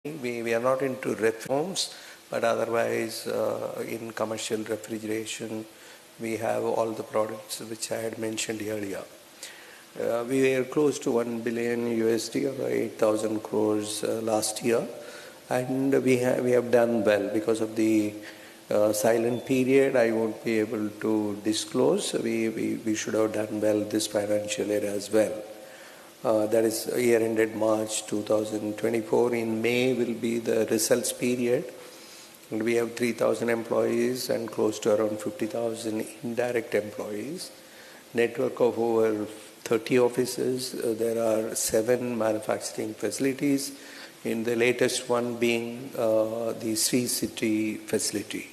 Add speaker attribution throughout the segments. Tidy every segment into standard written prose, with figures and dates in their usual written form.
Speaker 1: We are not into homes, but otherwise in commercial refrigeration, we have all the products which I had mentioned earlier. We were close to 1 billion USD or 8,000 crores last year, and we have done well. Because of the silent period, I won't be able to disclose. We should have done well this financial year as well. That is year ended March 2024. In May will be the results period. And we have 3,000 employees and close to around 50,000 indirect employees. Network of over 30 offices. There are 7 manufacturing facilities. In the latest one being the Sri City facility,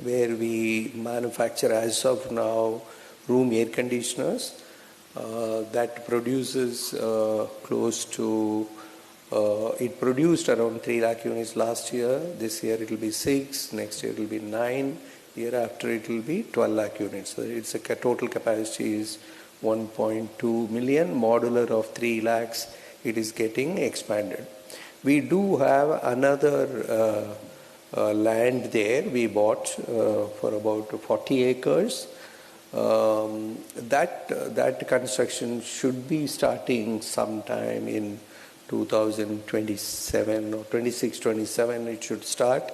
Speaker 1: where we manufacture as of now room air conditioners. That produces close to, it produced around 3 lakh units last year. This year it will be 6, next year it will be 9, year after it will be 12 lakh units. So it's a total capacity is 1.2 million, modular of 3 lakhs, it is getting expanded. We do have another land there we bought for about 40 acres. That construction should be starting sometime in 2027 or 26-27 it should start.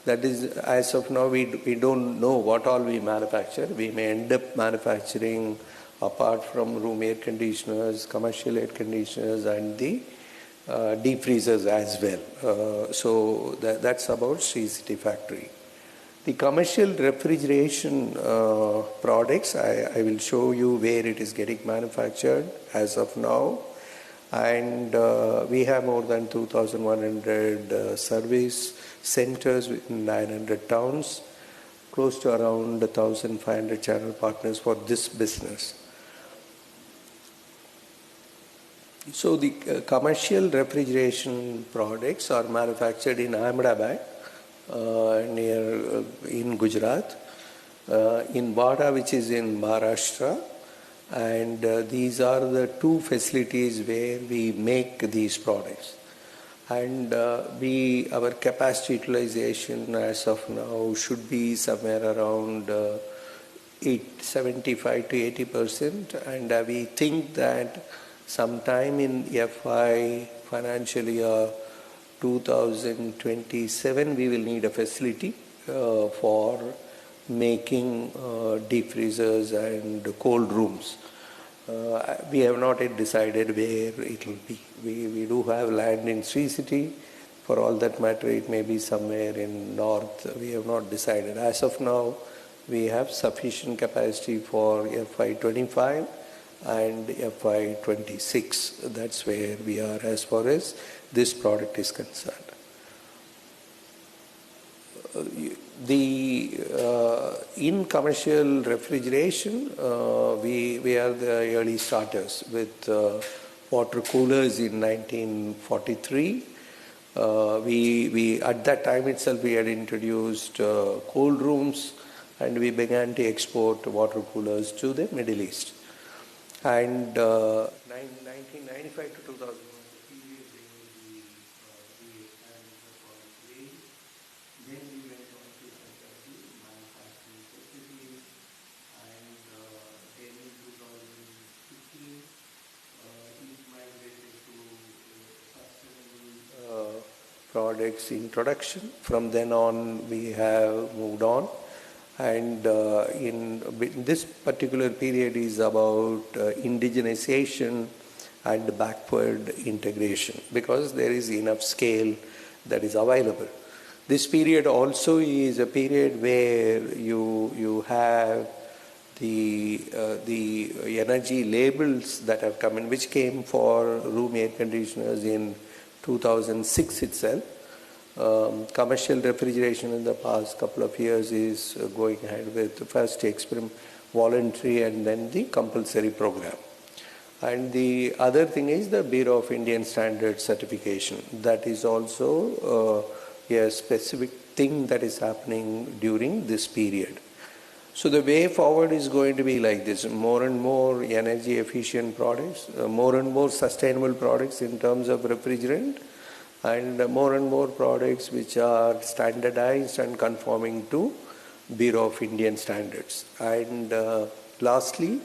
Speaker 1: That is, as of now we don't know what all we manufacture. We may end up manufacturing, apart from room air conditioners, commercial air conditioners and the deep freezers as well. So that's about Sri City factory. The commercial refrigeration products, I will show you where it is getting manufactured as of now. And we have more than 2,100 service centers within 900 towns, close to around 1,500 channel partners for this business. So the commercial refrigeration products are manufactured in Ahmedabad, in Gujarat, in Wada, which is in Maharashtra, and these are the 2 facilities where we make these products. And our capacity utilization as of now should be somewhere around 75 to 80%, and we think that sometime in financial year 2027 we will need a facility for making deep freezers and cold rooms. We have not yet decided where it will be. We do have land in Sri City. For all that matter, it may be somewhere in north. We have not decided. As of now, we have sufficient capacity for FY25 and FY26. That's where we are as far as this product is concerned. In commercial refrigeration, we are the early starters with water coolers in 1943. We at that time itself we had introduced cold rooms, and we began to export water coolers to the Middle East. And 1995 to 2001. Products introduction. From then on, we have moved on, and in this particular period is about indigenization and backward integration, because there is enough scale that is available. This period also is a period where you have the energy labels that have come in, which came for room air conditioners in 2006 itself. Commercial refrigeration in the past couple of years is going ahead with the first voluntary and then the compulsory program. And the other thing is the Bureau of Indian Standards certification. That is also a specific thing that is happening during this period. So the way forward is going to be like this: more and more energy efficient products, more and more sustainable products in terms of refrigerant, and more products which are standardized and conforming to Bureau of Indian Standards. And lastly,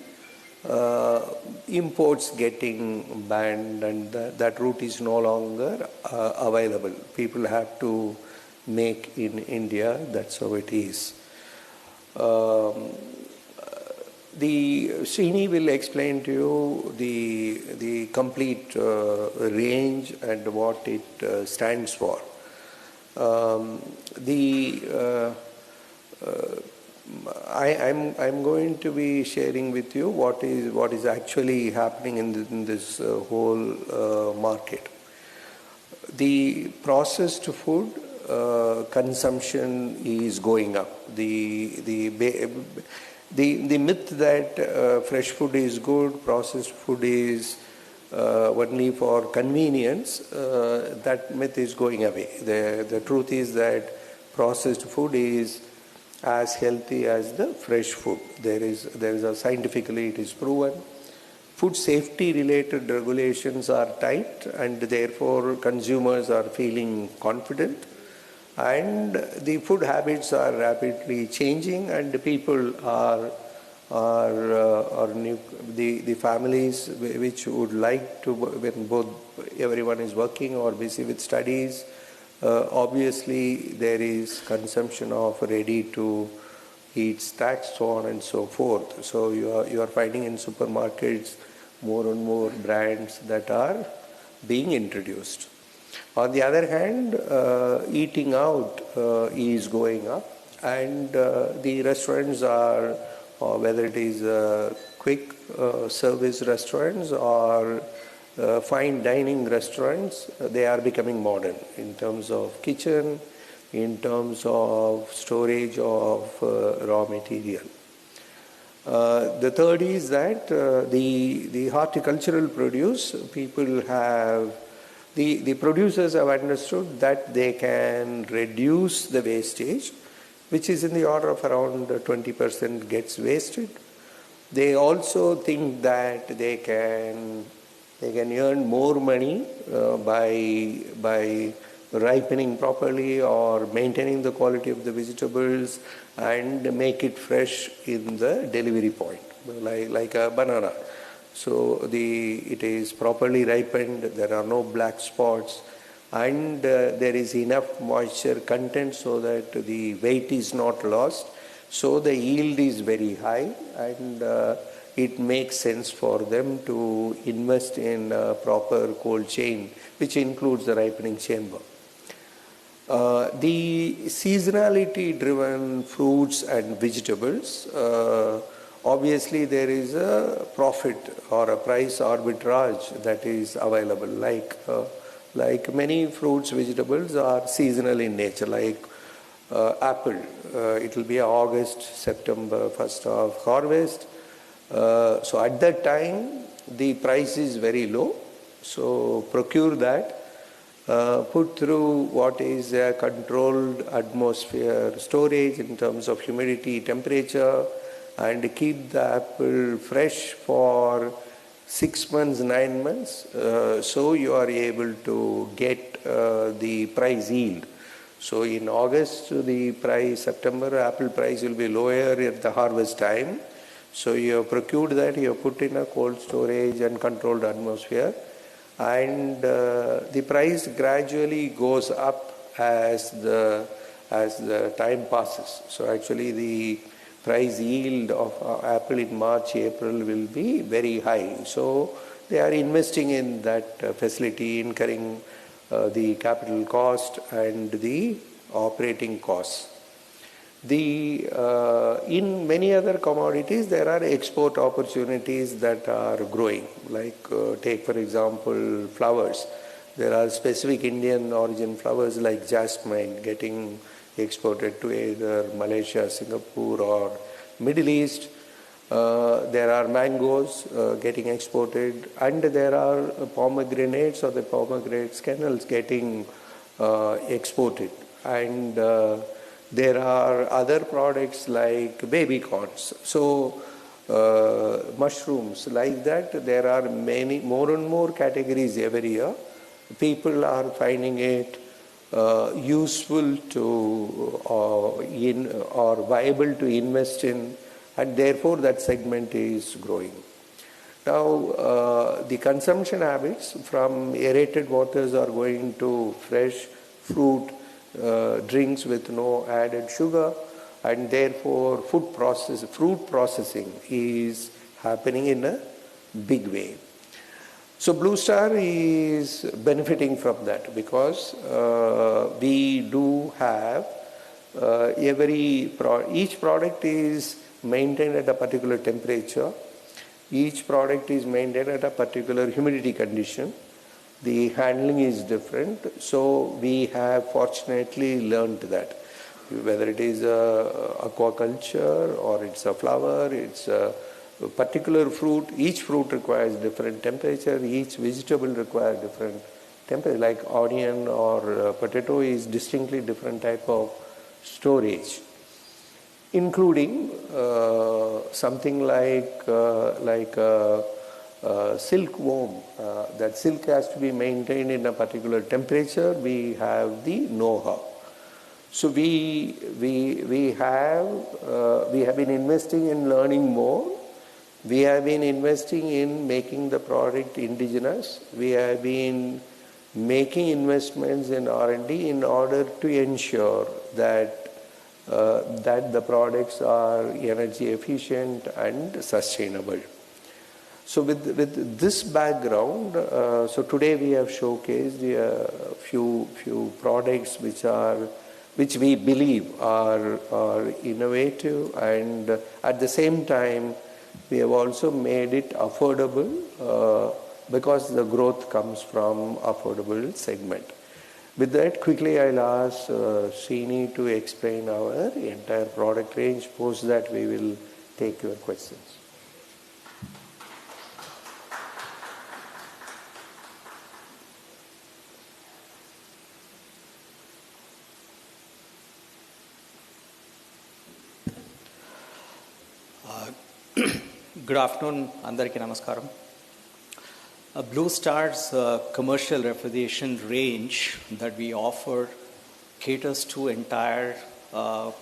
Speaker 1: imports getting banned, and that route is no longer available. People have to make in India. That's how it is. The Srini will explain to you the complete range and what it stands for. I'm going to be sharing with you what is actually happening in this whole market. The processed food consumption is going up. The myth that fresh food is good, processed food is only for convenience, that myth is going away. The truth is that processed food is as healthy as the fresh food. There is a scientifically it is proven. Food safety related regulations are tight, and therefore consumers are feeling confident, and the food habits are rapidly changing, and the people the families which would like to, when both everyone is working or busy with studies, obviously there is consumption of ready to eat snacks, so on and so forth. So you are finding in supermarkets more and more brands that are being introduced. On the other hand, eating out is going up, and the restaurants are, whether it is quick service restaurants or fine dining restaurants, they are becoming modern in terms of kitchen, in terms of storage of raw material. The third is that the horticultural produce, people have, the producers have understood that they can reduce the wastage, which is in the order of around 20% gets wasted. They also think that they can earn more money by ripening properly or maintaining the quality of the vegetables and make it fresh in the delivery point, like a banana. So it is properly ripened, there are no black spots, and there is enough moisture content so that the weight is not lost. So the yield is very high, and it makes sense for them to invest in a proper cold chain, which includes the ripening chamber. The seasonality driven fruits and vegetables, obviously there is a profit or a price arbitrage that is available, like many fruits, vegetables are seasonal in nature, like apple, it will be August, September, first of harvest. So at that time the price is very low, so procure that, put through what is a controlled atmosphere storage in terms of humidity, temperature, and keep the apple fresh for 6 months, 9 months, so you are able to get the price yield. So in August, the price, September, apple price will be lower at the harvest time. So you have procured that, you have put in a cold storage and controlled atmosphere, and the price gradually goes up as the time passes. So actually the price yield of apple in March, April will be very high. So they are investing in that facility, incurring the capital cost and the operating costs. In many other commodities, there are export opportunities that are growing. Like take for example flowers. There are specific Indian origin flowers like jasmine getting exported to either Malaysia, Singapore, or Middle East. There are mangoes getting exported, and there are pomegranates or the pomegranate kernels getting exported. And there are other products like baby corns. So mushrooms, like that, there are many more and more categories every year. People are finding it useful to or viable to invest in, and therefore that segment is growing. Now, the consumption habits from aerated waters are going to fresh fruit drinks with no added sugar, and therefore fruit processing is happening in a big way. So bluestar is benefiting from that because we do have each product is maintained at a particular temperature. Each product is maintained at a particular humidity condition. The handling is different. So we have fortunately learned that. Whether it is aquaculture or it's a flower, it's a particular fruit, each fruit requires different temperature, each vegetable requires different temperature, like onion or potato is distinctly different type of storage, including something like silkworm. That silk has to be maintained in a particular temperature. We have the know-how. So we have been investing in learning more. We have been investing in making the product indigenous. We have been making investments in R&D in order to ensure that the products are energy efficient and sustainable. So with this background, so today we have showcased a few products which we believe are innovative, and at the same time we have also made it affordable because the growth comes from affordable segment. With that, quickly I'll ask Srini to explain our entire product range. Post that we will take your questions.
Speaker 2: Good afternoon, Andariki Namaskaram. Bluestar's commercial refrigeration range that we offer caters to entire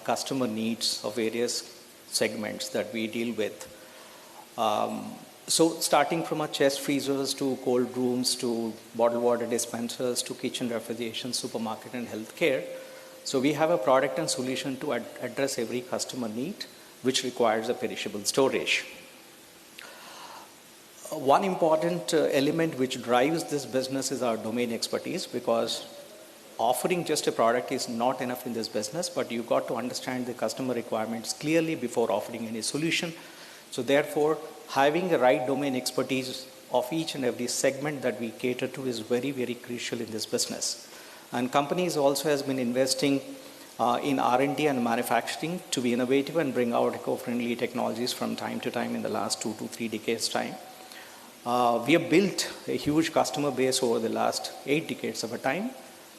Speaker 2: customer needs of various segments that we deal with. So starting from our chest freezers to cold rooms to bottled water dispensers to kitchen refrigeration, supermarket and healthcare. So we have a product and solution to address every customer need which requires a perishable storage. One important element which drives this business is our domain expertise, because offering just a product is not enough in this business, but you've got to understand the customer requirements clearly before offering any solution. So therefore, having the right domain expertise of each and every segment that we cater to is very, very crucial in this business. And companies also has been investing in R&D and manufacturing to be innovative and bring out eco-friendly technologies from time to time in the last 2 to 3 decades time. We have built a huge customer base over the last 8 decades of a time.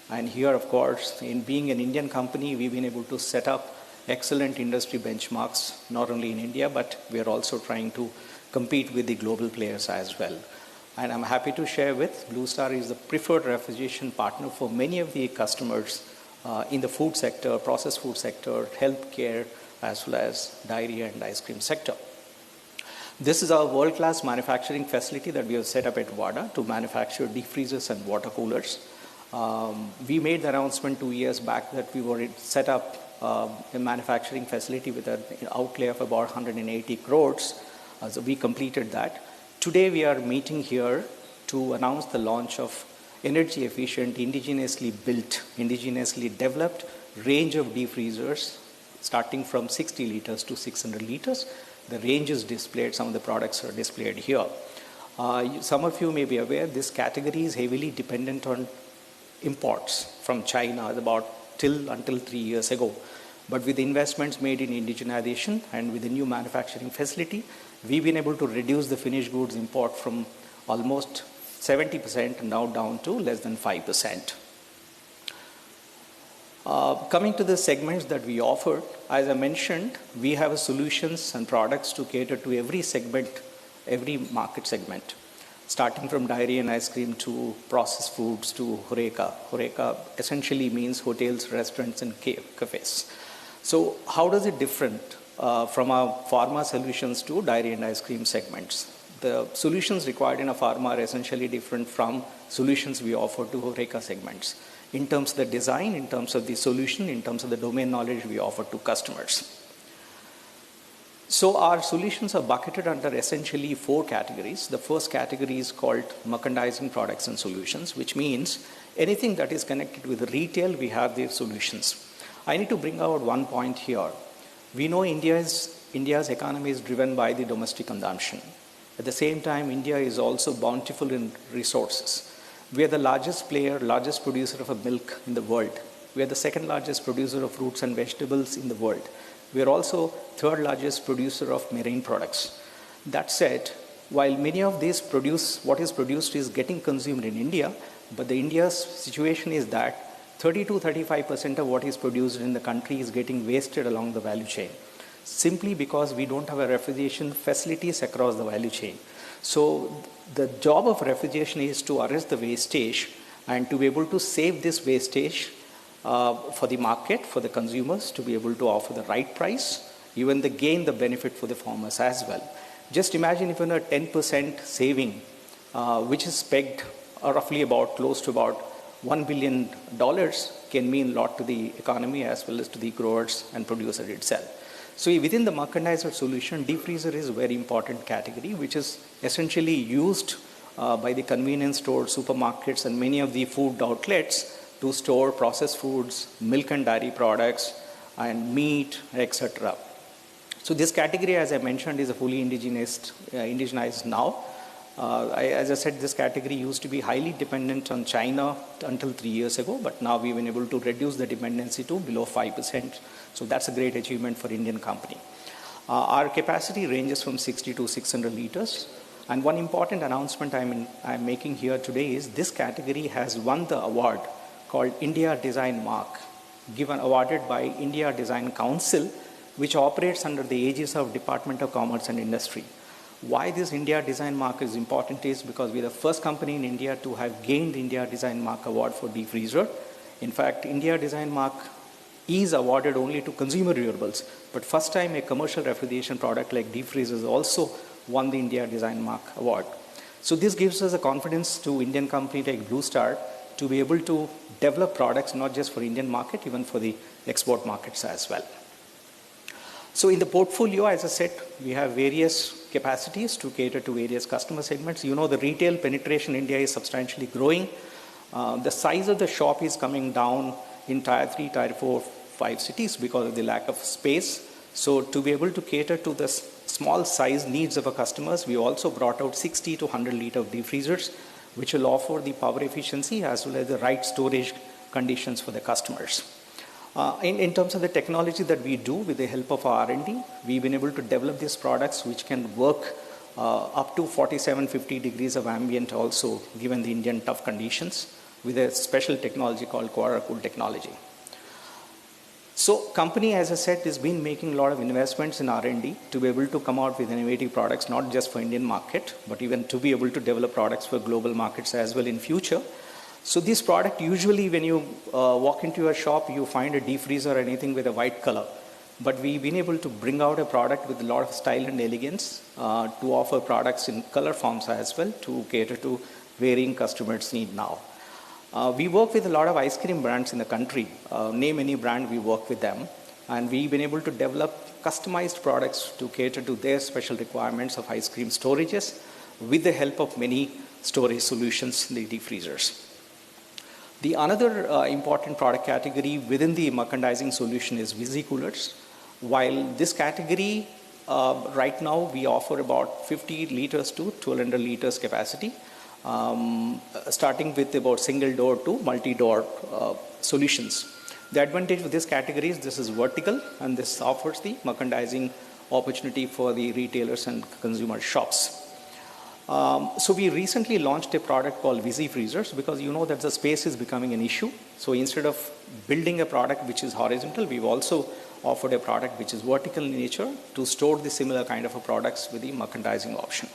Speaker 2: And here, of course, in being an Indian company, we've been able to set up excellent industry benchmarks, not only in India, but we are also trying to compete with the global players as well. And I'm happy to share with bluestar is the preferred refrigeration partner for many of the customers in the food sector, processed food sector, healthcare, as well as dairy and ice cream sector. This is our world-class manufacturing facility that we have set up at Wada to manufacture deep freezers and water coolers. We made the announcement 2 years back that we were set up a manufacturing facility with an outlay of about 180 crores. So we completed that. Today we are meeting here to announce the launch of energy efficient, indigenously built, indigenously developed range of deep freezers starting from 60 liters to 600 liters. The range is displayed, some of the products are displayed here. Some of you may be aware this category is heavily dependent on imports from China until 3 years ago. But with investments made in indigenization and with the new manufacturing facility, we've been able to reduce the finished goods import from almost 70% now down to less than 5%. Coming to the segments that we offer, as I mentioned, we have solutions and products to cater to every segment, every market segment. starting from dairy and ice cream to processed foods to Horeca. Horeca essentially means hotels, restaurants, and cafes. So how does it different from our pharma solutions to dairy and ice cream segments? The solutions required in a pharma are essentially different from solutions we offer to Horeca segments in terms of the design, in terms of the solution, in terms of the domain knowledge we offer to customers. So our solutions are bucketed under essentially 4 categories. The first category is called merchandising products and solutions, which means anything that is connected with retail, we have their solutions. I need to bring out one point here. We know India's economy is driven by the domestic consumption. At the same time, India is also bountiful in resources. We are the largest player, largest producer of milk in the world. We are the second largest producer of fruits and vegetables in the world. We are also third largest producer of marine products. That said, while many of these what is produced is getting consumed in India, but the India's situation is that 30 to 35% of what is produced in the country is getting wasted along the value chain, simply because we don't have a refrigeration facilities across the value chain. So the job of refrigeration is to arrest the wastage and to be able to save this wastage for the market, for the consumers, to be able to offer the right price, even the gain, the benefit for the farmers as well. Just imagine even a 10% saving, which is pegged roughly about close to about $1 billion, can mean a lot to the economy as well as to the growers and producer itself. So within the merchandiser solution, deep freezer is a very important category, which is essentially used by the convenience stores, supermarkets, and many of the food outlets to store processed foods, milk and dairy products, and meat, etc. So this category, as I mentioned, is a fully indigenized now. As I said, this category used to be highly dependent on China until 3 years ago, but now we've been able to reduce the dependency to below 5%. So that's a great achievement for Indian company. Our capacity ranges from 60 to 600 liters. And one important announcement I'm making here today is this category has won the award called India Design Mark, awarded by India Design Council, which operates under the aegis of Department of Commerce and Industry. Why this India Design Mark is important is because we're the first company in India to have gained the India Design Mark award for deep freezer. In fact, India Design Mark is awarded only to consumer durables, but first time a commercial refrigeration product like deep freezers also won the India Design Mark award. So this gives us a confidence to Indian company like bluestar to be able to develop products not just for Indian market, even for the export markets as well. So in the portfolio, as I said, we have various capacities to cater to various customer segments. You know, the retail penetration in India is substantially growing. The size of the shop is coming down in tier 3, tier 4, 5 cities because of the lack of space. So to be able to cater to the small size needs of our customers, we also brought out 60 to 100 liter deep freezers, which will offer the power efficiency as well as the right storage conditions for the customers. In terms of the technology that we do with the help of our R&D, we've been able to develop these products which can work up to 47-50 degrees of ambient also, given the Indian tough conditions, with a special technology called quarter cool technology. So company, as I said, has been making a lot of investments in R&D to be able to come out with innovative products, not just for Indian market, but even to be able to develop products for global markets as well in future. So this product, usually when you walk into a shop, you find a deep freezer or anything with a white color. But we've been able to bring out a product with a lot of style and elegance to offer products in color forms as well to cater to varying customers' need now. We work with a lot of ice cream brands in the country. Name any brand, we work with them. And we've been able to develop customized products to cater to their special requirements of ice cream storages with the help of many storage solutions in the deep freezers. The another important product category within the merchandising solution is visi-coolers. While this category, right now we offer about 50 liters to 1200 liters capacity, starting with about single door to multi-door solutions. The advantage of this category is this is vertical and this offers the merchandising opportunity for the retailers and consumer shops. So we recently launched a product called Visi Freezers because you know that the space is becoming an issue. So instead of building a product which is horizontal, we've also offered a product which is vertical in nature to store the similar kind of products with the merchandising option.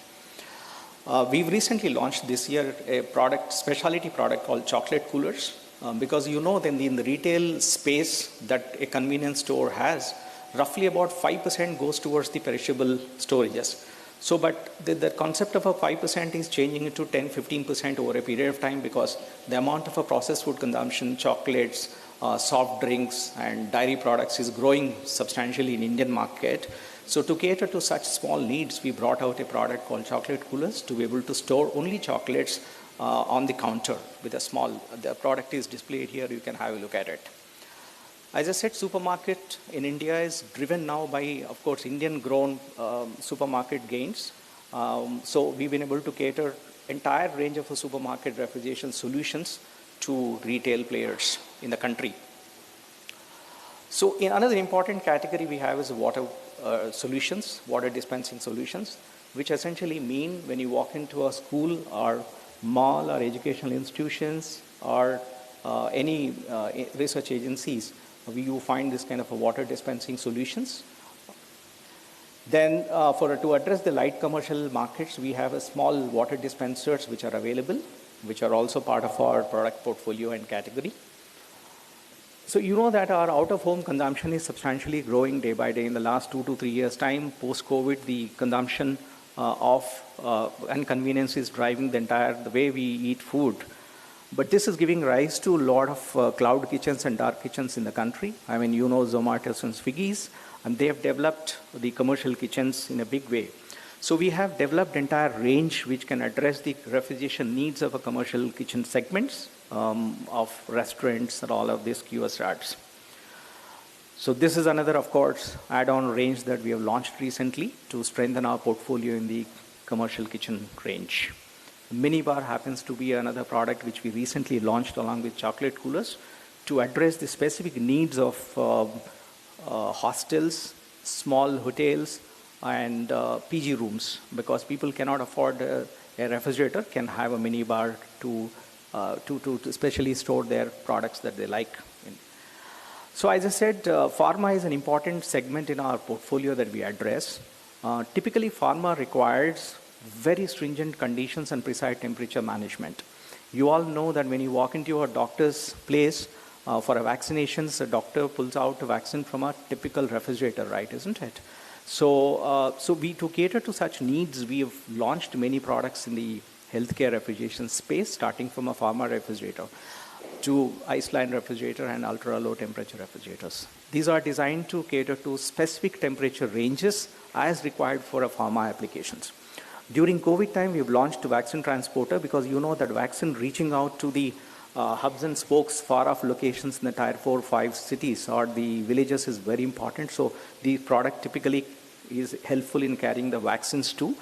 Speaker 2: We've recently launched this year a product, specialty product called chocolate coolers. Because you know then in the retail space that a convenience store has, roughly about 5% goes towards the perishable storages. So, but the concept of a 5% is changing into 10-15% over a period of time, because the amount of a processed food consumption, chocolates, soft drinks and dairy products is growing substantially in Indian market. So to cater to such small needs, we brought out a product called chocolate coolers to be able to store only chocolates on the counter with a small, the product is displayed here, you can have a look at it. As I said, supermarket in India is driven now by, of course, Indian grown supermarket gains. So we've been able to cater entire range of supermarket refrigeration solutions to retail players in the country. So in another important category we have is water solutions, water dispensing solutions, which essentially mean when you walk into a school or mall or educational institutions or any research agencies, you find this kind of a water dispensing solutions. Then to address the light commercial markets, we have a small water dispensers which are available, which are also part of our product portfolio and category. So you know that our out-of-home consumption is substantially growing day by day. In the last 2 to 3 years' time, post-COVID, the consumption and convenience is driving the way we eat food. But this is giving rise to a lot of cloud kitchens and dark kitchens in the country. I mean, you know Zomato and Swiggy's, and they have developed the commercial kitchens in a big way. So we have developed entire range which can address the refrigeration needs of a commercial kitchen segments of restaurants and all of these QSRs. So this is another, of course, add-on range that we have launched recently to strengthen our portfolio in the commercial kitchen range. Minibar happens to be another product which we recently launched along with chocolate coolers to address the specific needs of hostels, small hotels, and PG rooms, because people cannot afford a refrigerator, can have a minibar to especially store their products that they like. So as I said, pharma is an important segment in our portfolio that we address. Typically, pharma requires very stringent conditions and precise temperature management. You all know that when you walk into a doctor's place for a vaccinations, the doctor pulls out a vaccine from a typical refrigerator, right, isn't it? So, to cater to such needs, we have launched many products in the healthcare refrigeration space, starting from a pharma refrigerator to ice-line refrigerator and ultra-low temperature refrigerators. These are designed to cater to specific temperature ranges as required for a pharma applications. During COVID time, we've launched a vaccine transporter because you know that vaccine reaching out to the hubs and spokes, far-off locations in the tier 4, 5 cities or the villages is very important. So the product typically is helpful in carrying the vaccines to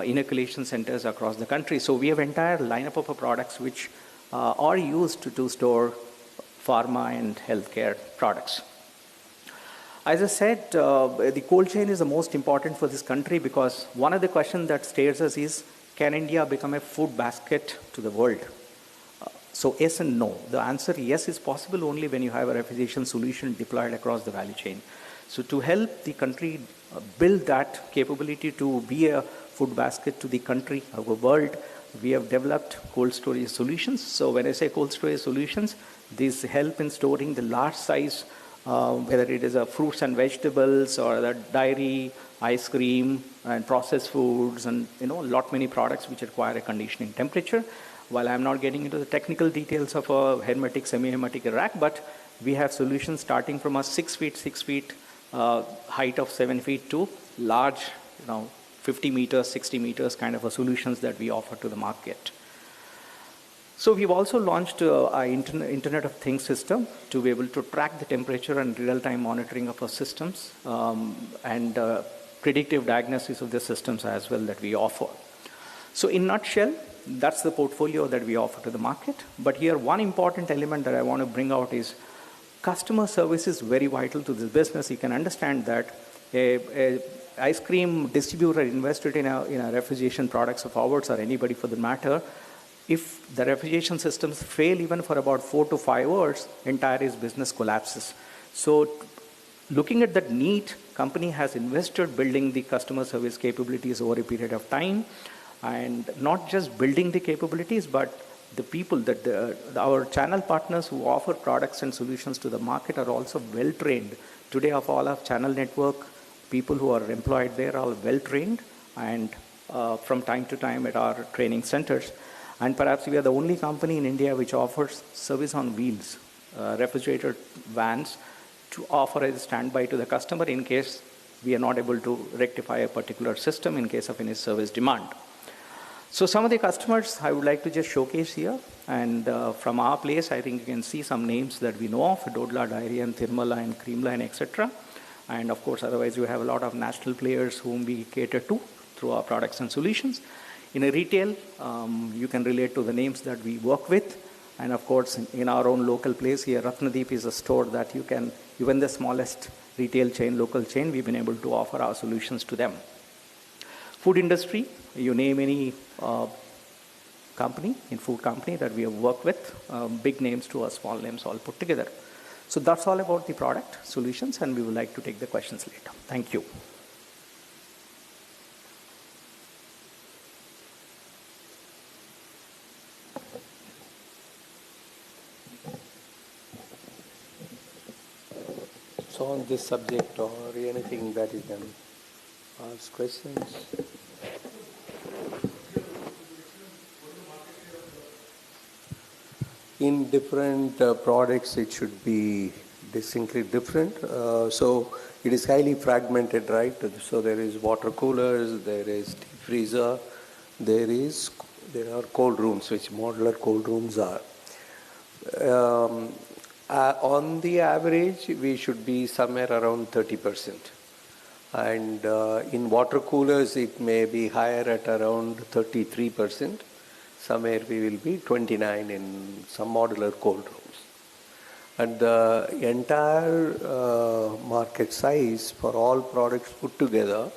Speaker 2: inoculation centers across the country. So we have entire lineup of products which are used to store pharma and healthcare products. As I said, the cold chain is the most important for this country because one of the questions that stares us is, can India become a food basket to the world? So yes and no. The answer yes is possible only when you have a refrigeration solution deployed across the value chain. So to help the country build that capability to be a food basket to the country, our world, we have developed cold storage solutions. So when I say cold storage solutions, these help in storing the large size, whether it is fruits and vegetables or the dairy, ice cream and processed foods and lot many products which require a conditioning temperature. While I'm not getting into the technical details of a hermetic, semi-hermetic rack, but we have solutions starting from a 6 feet, height of 7 feet to large, 50 meters, 60 meters kind of a solutions that we offer to the market. So we've also launched our Internet of Things system to be able to track the temperature and real-time monitoring of our systems and predictive diagnosis of the systems as well that we offer. So in nutshell, that's the portfolio that we offer to the market. But here one important element that I want to bring out is customer service is very vital to this business. You can understand that a ice cream distributor invested in a refrigeration products of ours or anybody for the matter, if the refrigeration systems fail even for about 4 to 5 hours, entire his business collapses. So looking at that need, company has invested building the customer service capabilities over a period of time. and not just building the capabilities, but the people that our channel partners who offer products and solutions to the market are also well trained. Today, of all our channel network, people who are employed there are well trained, and from time to time at our training centers. And perhaps we are the only company in India which offers service on wheels, refrigerator vans, to offer as a standby to the customer in case we are not able to rectify a particular system in case of any service demand. So some of the customers I would like to just showcase here, and from our place I think you can see some names that we know of: Dodla Dairy and Thirmala and Creamline, etc. And of course otherwise you have a lot of national players whom we cater to through our products and solutions. In a retail, you can relate to the names that we work with, and of course in our own local place here, Ratnadeep is a store that you can, even the smallest retail chain, local chain, we've been able to offer our solutions to them. Food industry, you name any company, in food company that we have worked with, big names to our small names all put together. So that's all about the product solutions, and we would like to take the questions later. Thank you.
Speaker 1: So on this subject or anything that you can ask questions. In different products, it should be distinctly different. So it is highly fragmented, right? So there is water coolers, there is deep freezer, there are cold rooms, which modular cold rooms are. On the average, we should be somewhere around 30%. And in water coolers, it may be higher at around 33%. Somewhere we will be 29 in some modular cold rooms. And the entire market size for all products put together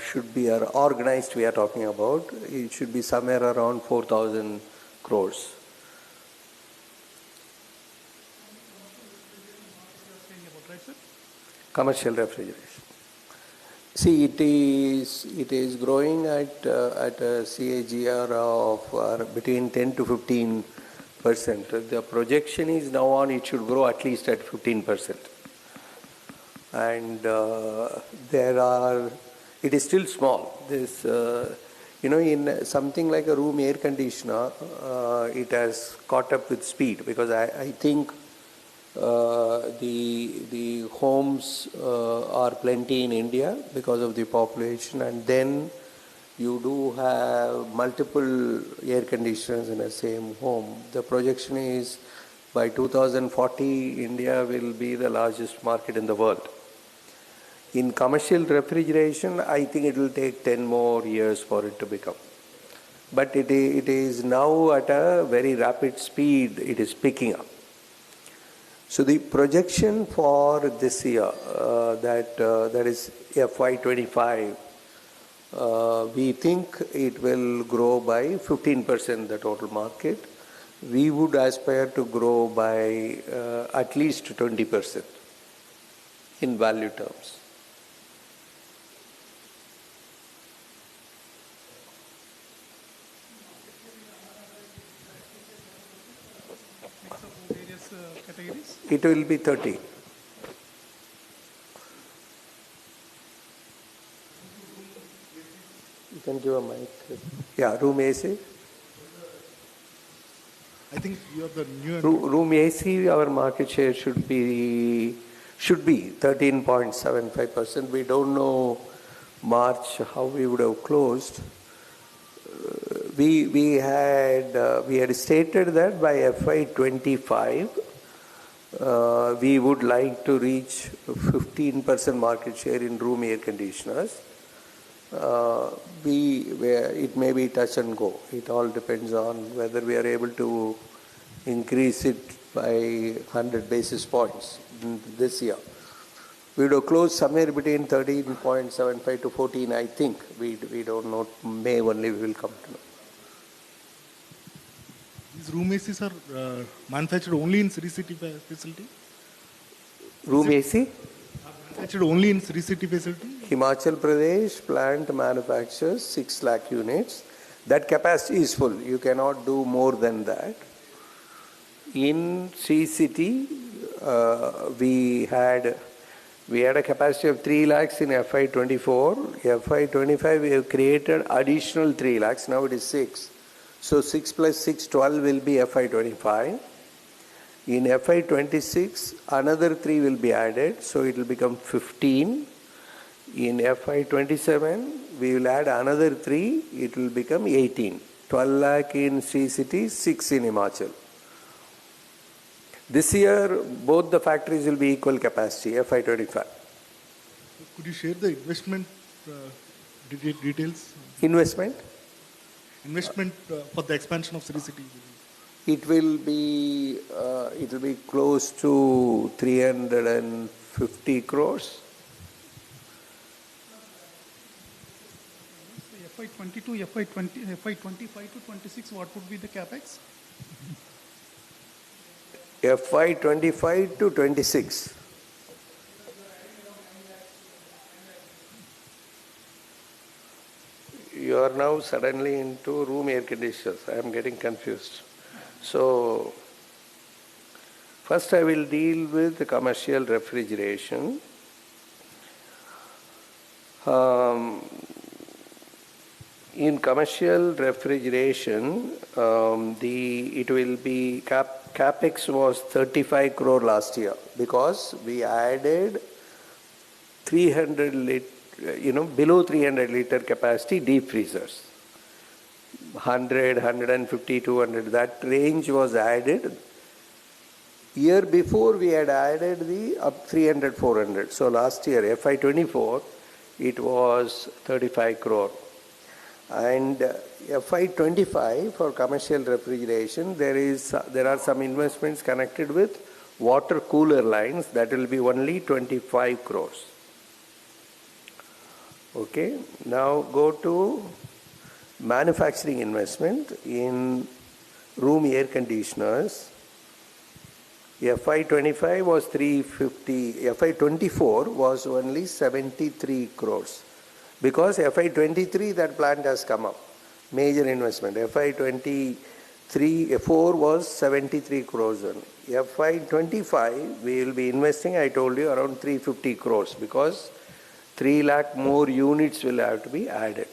Speaker 1: should be organized, we are talking about, it should be somewhere around 4,000 crores. Commercial refrigeration. See, it is growing at a CAGR of between 10 to 15%. The projection is now on it should grow at least at 15%. And it is still small. This, in something like a room air conditioner, it has caught up with speed, because I think the homes are plenty in India because of the population, and then you do have multiple air conditioners in the same home. The projection is by 2040, India will be the largest market in the world. In commercial refrigeration, I think it will take 10 more years for it to become. But it is now at a very rapid speed, it is picking up. So the projection for this year, that is FY25, we think it will grow by 15%, the total market. We would aspire to grow by at least 20% in value terms. It will be 30. You can give a mic. Yeah, room AC.
Speaker 3: I think you have the new
Speaker 1: room AC. Our market share should be 13.75%. We don't know March how we would have closed. We had stated that by FY25. We would like to reach 15% market share in room air conditioners. It may be touch and go. It all depends on whether we are able to increase it by 100 basis points this year. We would have closed somewhere between 13.75 to 14, I think. We don't know. May only we will come to know.
Speaker 3: These room ACs are manufactured only in City facility?
Speaker 1: Room AC?
Speaker 3: Actually, only in Sri City facility?
Speaker 1: Himachal Pradesh plant manufactures 6 lakh units. That capacity is full. You cannot do more than that. In Sri City, we had a capacity of 3 lakhs in FY24. FY25 we have created additional 3 lakhs. Now it is 6. So 6 plus 6, 12 will be FY25. In FY26, another 3 will be added, so it will become 15. In FY27, we will add another 3, it will become 18. 12 lakh in Sri City, 6 in Himachal. This year, both the factories will be equal capacity, FY25.
Speaker 3: Could you share the investment details?
Speaker 1: Investment?
Speaker 3: Investment for the expansion of Sri City?
Speaker 1: It will be close to 350 crores.
Speaker 4: FY22, FY25 to 26, what would be the capex?
Speaker 1: FY25 to 26. You are now suddenly into room air conditioners. I am getting confused. So, first I will deal with the commercial refrigeration. In commercial refrigeration, it will be capex was 35 crore last year because we added 300 below 300 liter capacity deep freezers. 100, 150, 200, that range was added. Year before we had added the up 300, 400. So last year, FY24, it was 35 crore. And FY25 for commercial refrigeration, there are some investments connected with water cooler lines that will be only 25 crores. Okay, now go to manufacturing investment in room air conditioners. FY25 was 350, FY24 was only 73 crores. Because FY23 that plant has come up, major investment. FY23, 4 was 73 crores only. FY25 we will be investing, I told you, around 350 crores because 3 lakh more units will have to be added.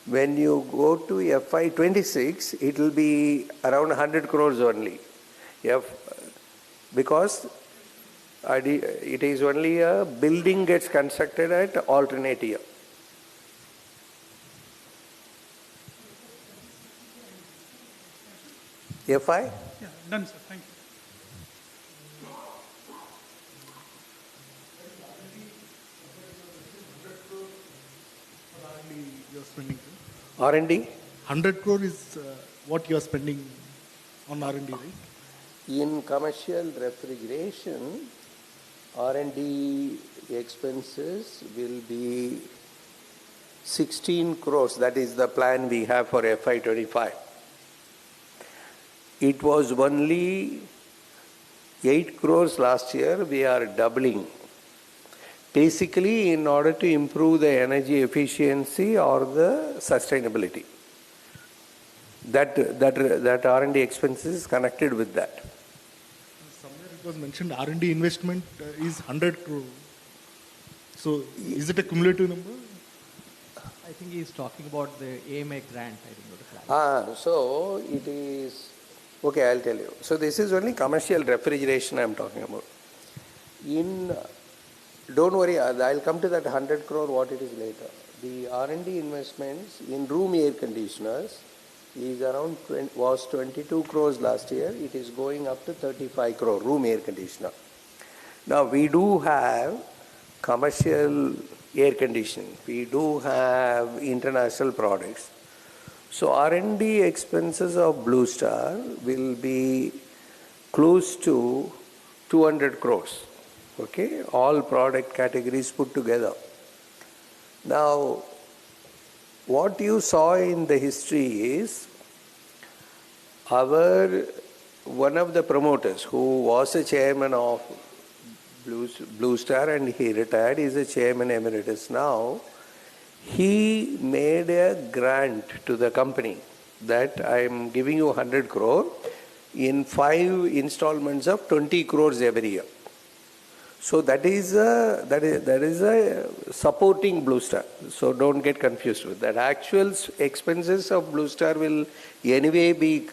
Speaker 1: When you go to FY26, it will be around 100 crores only. Because it is only a building gets constructed at alternate year. FI?
Speaker 4: Yeah, done, sir. Thank you.
Speaker 3: You are spending
Speaker 1: R&D?
Speaker 3: 100 crore is what you are spending on R&D, right?
Speaker 1: In commercial refrigeration, R&D expenses will be 16 crores. That is the plan we have for FY25. It was only 8 crores last year. We are doubling. Basically, in order to improve the energy efficiency or the sustainability. That R&D expenses is connected with that.
Speaker 3: Somewhere it was mentioned R&D investment is 100 crore. So, is it a cumulative number?
Speaker 2: I think he's talking about the AMA grant. I think.
Speaker 1: So it is, okay, I'll tell you. So this is only commercial refrigeration I'm talking about. Don't worry, I'll come to that 100 crore what it is later. The R&D investments in room air conditioners is was 22 crores last year. It is going up to 35 crore room air conditioner. Now we do have commercial air conditioning. We do have international products. So R&D expenses of bluestar will be close to 200 crores. Okay, all product categories put together. Now, what you saw in the history is one of the promoters who was a chairman of Bluestar, and he retired. He's a chairman emeritus now. He made a grant to the company that I am giving you 100 crore in 5 installments of 20 crores every year. So that is a supporting Bluestar. So don't get confused with that. Actual expenses of Bluestar will anyway be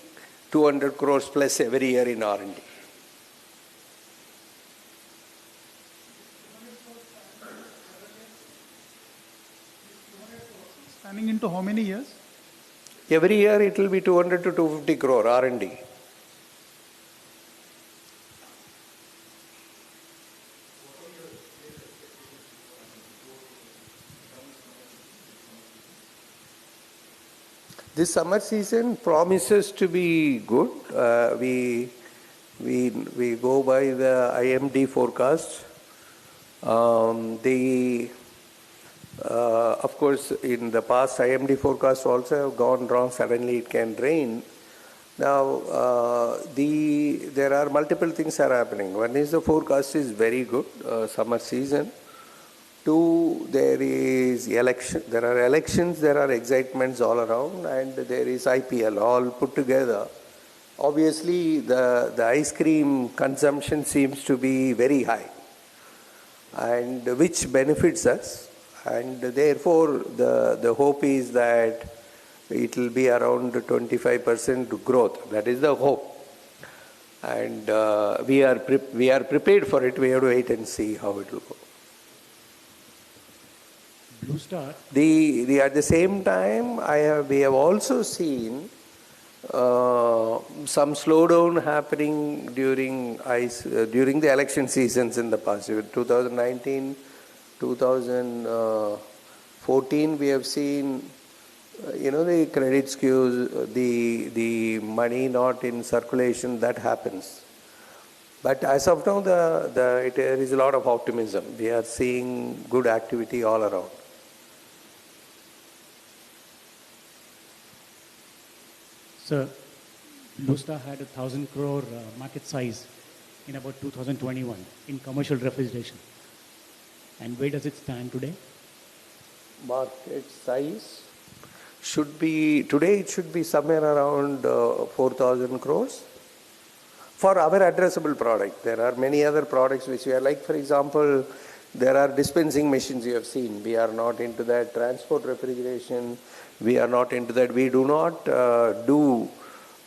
Speaker 1: 200 crores plus every year in R&D.
Speaker 4: Spanning into how many years?
Speaker 1: Every year it will be 200 to 250 crore R&D. This summer season promises to be good. We go by the IMD forecast. Of course, in the past, IMD forecasts also have gone wrong. Suddenly, it can rain. Now, there are multiple things are happening. One is the forecast is very good, summer season. 2, there is election. There are elections. There are excitements all around, and there is IPL all put together. Obviously, the ice cream consumption seems to be very high, and which benefits us. And therefore, the hope is that it will be around 25% growth. That is the hope. And we are prepared for it. We have to wait and see how it will go.
Speaker 5: Bluestar.
Speaker 1: At the same time, we have also seen some slowdown happening during the election seasons in the past. 2019, 2014, we have seen, the credit skews, the money not in circulation, that happens. But as of now, there is a lot of optimism. We are seeing good activity all around.
Speaker 5: Sir, Bluestar had 1,000 crore market size in about 2021 in commercial refrigeration. And where does it stand today?
Speaker 1: Market size today it should be somewhere around 4,000 crores. For our addressable product, there are many other products which we are like, for example, there are dispensing machines you have seen. We are not into that. Transport refrigeration, we are not into that. We do not do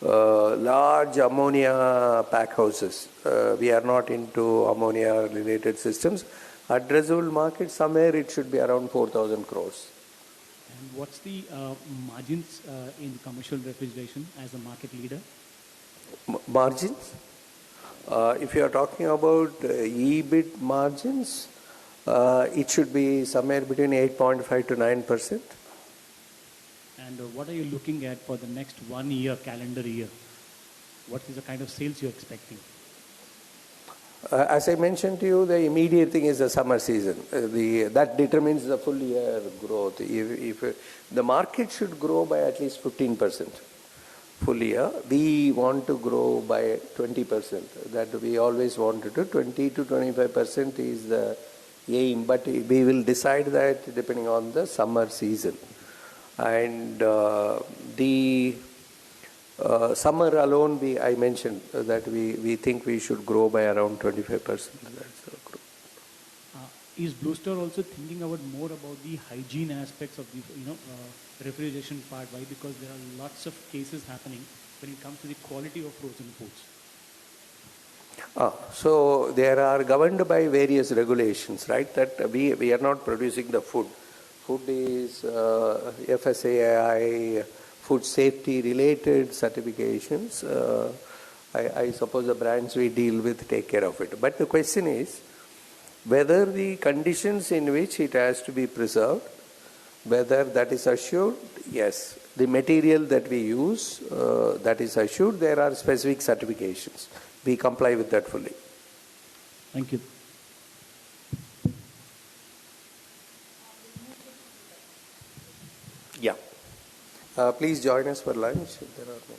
Speaker 1: large ammonia pack houses. We are not into ammonia related systems. Addressable market, somewhere it should be around 4,000 crores.
Speaker 5: And what's the margins in commercial refrigeration as a market leader?
Speaker 1: Margins? If you are talking about EBIT margins, it should be somewhere between 8.5 to 9%.
Speaker 5: And what are you looking at for the next 1 year, calendar year? What is the kind of sales you're expecting?
Speaker 1: As I mentioned to you, the immediate thing is the summer season. That determines the full year growth. If the market should grow by at least 15% full year, we want to grow by 20%. That we always want to do. 20 to 25% is the aim, but we will decide that depending on the summer season. And summer alone, I mentioned that we think we should grow by around 25%. That's the growth.
Speaker 5: Is Bluestar also thinking more about the hygiene aspects of the refrigeration part? Why? Because there are lots of cases happening when it comes to the quality of frozen foods.
Speaker 1: So they are governed by various regulations, right? That we are not producing the food. Food is FSAI, food safety related certifications. I suppose the brands we deal with take care of it. But the question is whether the conditions in which it has to be preserved, whether that is assured. Yes. The material that we use, that is assured. There are specific certifications. We comply with that fully.
Speaker 5: Thank you.
Speaker 1: Yeah. Please join us for lunch. If there are no